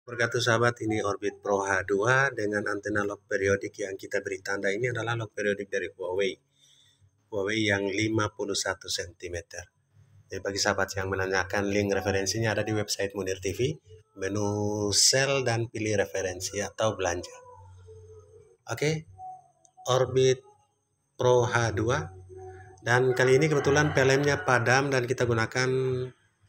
Wabarakatuh sahabat, ini Orbit Pro H2 dengan antena log periodik yang kita beri tanda ini adalah log periodik dari Huawei yang 51 cm. Jadi bagi sahabat yang menanyakan, link referensinya ada di website Munir TV, menu sel dan pilih referensi atau belanja. Oke, Orbit Pro H2, dan kali ini kebetulan PLN-nya padam dan kita gunakan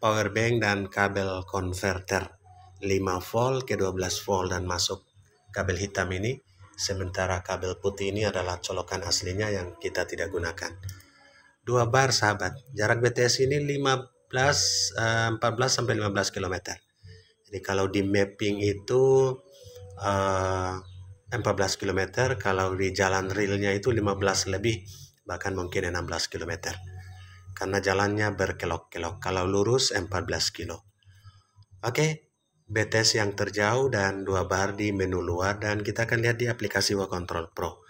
power bank dan kabel converter 5 volt ke 12 volt dan masuk kabel hitam ini, sementara kabel putih ini adalah colokan aslinya yang kita tidak gunakan. 2 bar sahabat, jarak BTS ini 14 sampai 15 km. Jadi kalau di mapping itu 14 km, kalau di jalan realnya itu 15 lebih, bahkan mungkin 16 km. Karena jalannya berkelok-kelok, kalau lurus 14 kilo. Oke, BTS yang terjauh dan 2 bar di menu luar, dan kita akan lihat di aplikasi Huawei Control Pro.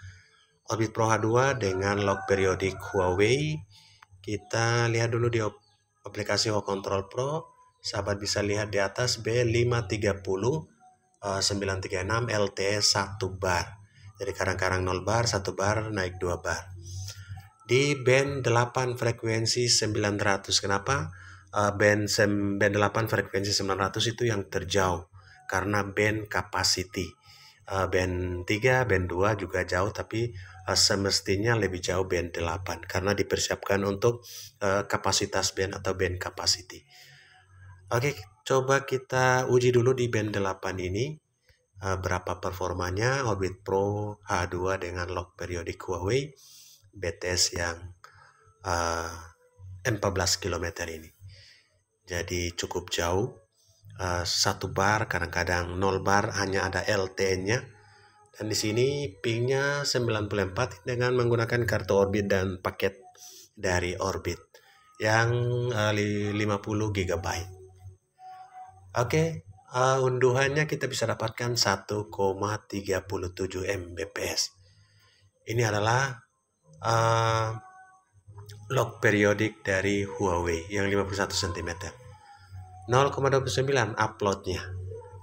Orbit Pro H2 dengan log periodik Huawei. Kita lihat dulu di aplikasi Huawei Control Pro. Sahabat bisa lihat di atas B530 936 LTE 1 bar. Jadi kadang-kadang 0 bar, 1 bar, naik 2 bar. Di band 8 frekuensi 900. Kenapa? Band 8 frekuensi 900 itu yang terjauh karena band capacity. Band 3, band 2 juga jauh, tapi semestinya lebih jauh band 8 karena dipersiapkan untuk kapasitas band atau band capacity. Oke, coba kita uji dulu di band 8 ini berapa performanya Orbit Pro H2 dengan log periodik Huawei BTS yang 14 km ini. Jadi cukup jauh, 1 bar, kadang-kadang 0 bar, hanya ada LTE-nya. Dan di sini pingnya 94 dengan menggunakan kartu Orbit dan paket dari Orbit yang 50 GB. Oke, unduhannya kita bisa dapatkan 1,37 Mbps. Ini adalah log periodik dari Huawei yang 51 cm. 0,29 uploadnya,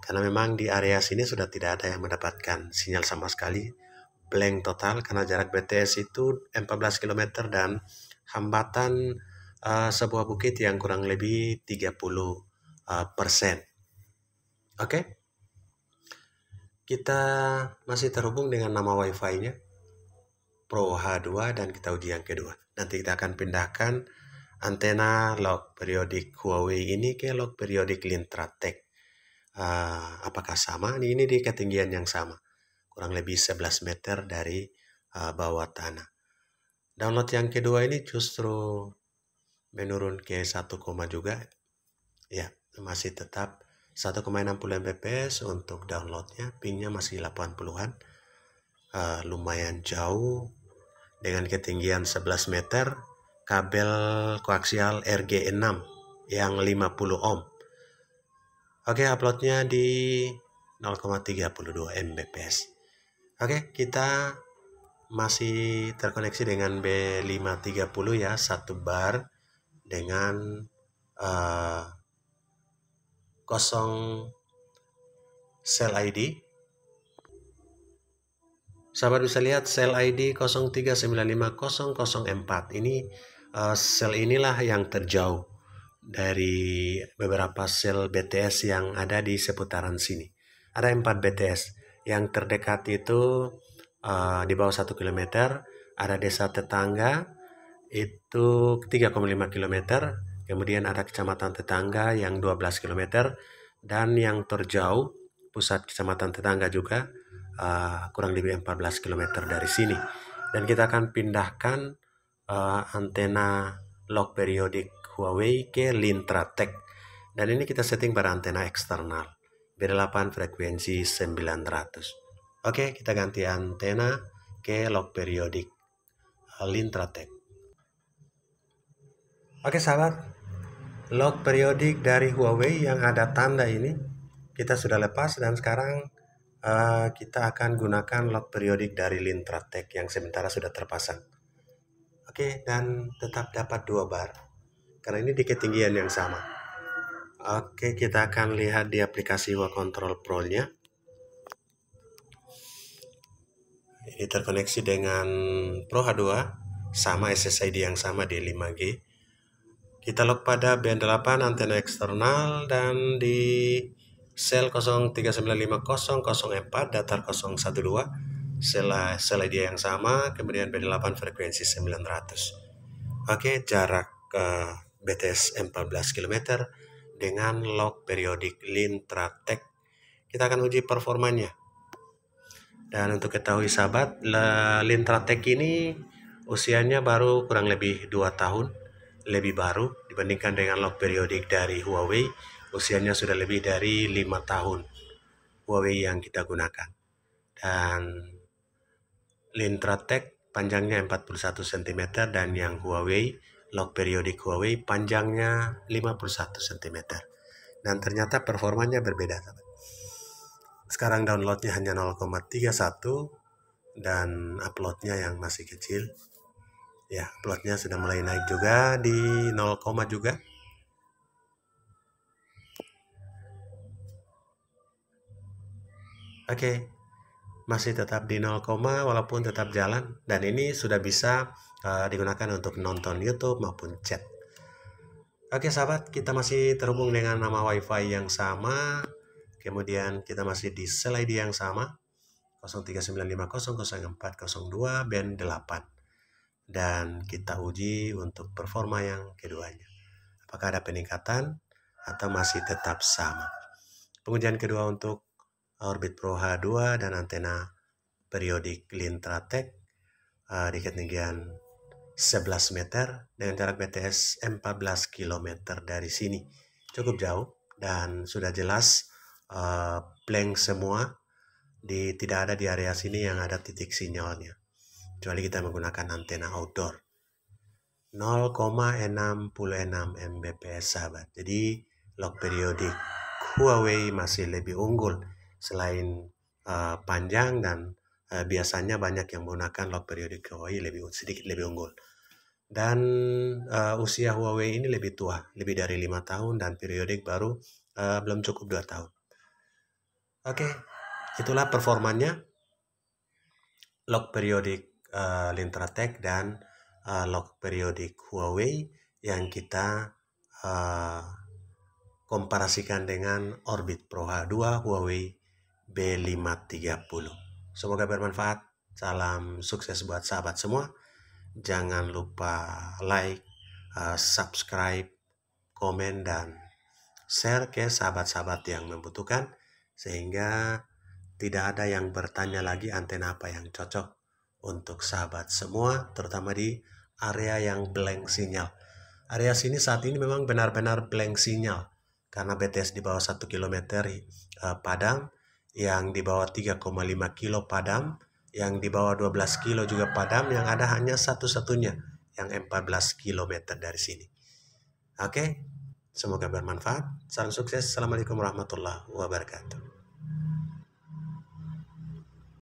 karena memang di area sini sudah tidak ada yang mendapatkan sinyal sama sekali, blank total karena jarak BTS itu 14 km dan hambatan sebuah bukit yang kurang lebih 30%. Oke, kita masih terhubung dengan nama wifi-nya Pro H2 dan kita uji yang kedua. Nanti kita akan pindahkan antena log periodik Huawei ini ke log periodik Lintratek. Apakah sama? Ini di ketinggian yang sama, kurang lebih 11 meter dari bawah tanah. Download yang kedua ini justru menurun ke 1, juga. Ya, masih tetap 1,60 Mbps untuk downloadnya. Pingnya masih 80-an. Lumayan jauh dengan ketinggian 11 meter. Kabel koaksial RG6 yang 50 ohm. Oke, uploadnya di 0,32 Mbps. Oke, kita masih terkoneksi dengan B530 ya, 1 bar dengan 0 sel ID. Sahabat bisa lihat sel ID 03950004. Ini sel inilah yang terjauh dari beberapa sel BTS yang ada di seputaran sini. Ada 4 BTS. Yang terdekat itu di bawah 1 km. Ada desa tetangga itu 3,5 km. Kemudian ada kecamatan tetangga yang 12 km. Dan yang terjauh, pusat kecamatan tetangga juga kurang lebih 14 km dari sini. Dan kita akan pindahkan antena log periodik Huawei ke Lintratek. Dan ini kita setting pada antena eksternal B8 frekuensi 900. Oke, kita ganti antena ke log periodik Lintratek. Oke sahabat, log periodik dari Huawei yang ada tanda ini kita sudah lepas, dan sekarang kita akan gunakan log periodik dari Lintratek yang sementara sudah terpasang. Oke, dan tetap dapat 2 bar karena ini di ketinggian yang sama. Oke, kita akan lihat di aplikasi Wa Control Pro-nya. Ini terkoneksi dengan Pro H2, sama SSID yang sama di 5G. Kita lock pada band 8 antena eksternal dan di sel 03950004 datar 012 sel ID yang sama, kemudian band 8 frekuensi 900. Oke, jarak BTS 14 km dengan lock periodik Lintratec. Kita akan uji performanya. Dan untuk ketahui sahabat, Lintratec ini usianya baru kurang lebih 2 tahun, lebih baru dibandingkan dengan lock periodik dari Huawei. Usianya sudah lebih dari 5 tahun Huawei yang kita gunakan. Dan Lintratec panjangnya 41 cm dan yang Huawei, lock periodik Huawei panjangnya 51 cm. Dan ternyata performanya berbeda, sahabat. Sekarang downloadnya hanya 0,31 dan uploadnya yang masih kecil. Ya, uploadnya sudah mulai naik juga di 0, juga. Oke, masih tetap di 0, walaupun tetap jalan. Dan ini sudah bisa digunakan untuk nonton YouTube maupun chat. Oke sahabat, kita masih terhubung dengan nama WiFi yang sama. Kemudian kita masih di sel ID yang sama, 0395000402 band 8. Dan kita uji untuk performa yang keduanya. Apakah ada peningkatan atau masih tetap sama. Pengujian kedua untuk Orbit Pro H2 dan antena periodik Lintratec di ketinggian 11 meter dengan jarak BTS 14 km dari sini. Cukup jauh dan sudah jelas blank semua. Tidak ada di area sini yang ada titik sinyalnya. Kecuali kita menggunakan antena outdoor. 0,66 Mbps sahabat. Jadi lock periodik Huawei masih lebih unggul. Selain panjang dan biasanya banyak yang menggunakan lock periodik Huawei sedikit lebih unggul. Dan usia Huawei ini lebih tua, lebih dari 5 tahun dan periodik baru belum cukup 2 tahun. Oke, itulah performanya lock periodik Lintratec dan lock periodik Huawei yang kita komparasikan dengan Orbit Pro H2 Huawei B530. Semoga bermanfaat. Salam sukses buat sahabat semua. Jangan lupa like, subscribe, komen, dan share ke sahabat-sahabat yang membutuhkan, sehingga tidak ada yang bertanya lagi antena apa yang cocok untuk sahabat semua, terutama di area yang blank sinyal. Area sini saat ini memang benar-benar blank sinyal, karena BTS di bawah 1 km padam, yang di bawah 3,5 kilo padam, yang di bawah 12 kilo juga padam, yang ada hanya satu-satunya yang 14 km dari sini. Oke, semoga bermanfaat. Salam sukses. Assalamualaikum warahmatullahi wabarakatuh.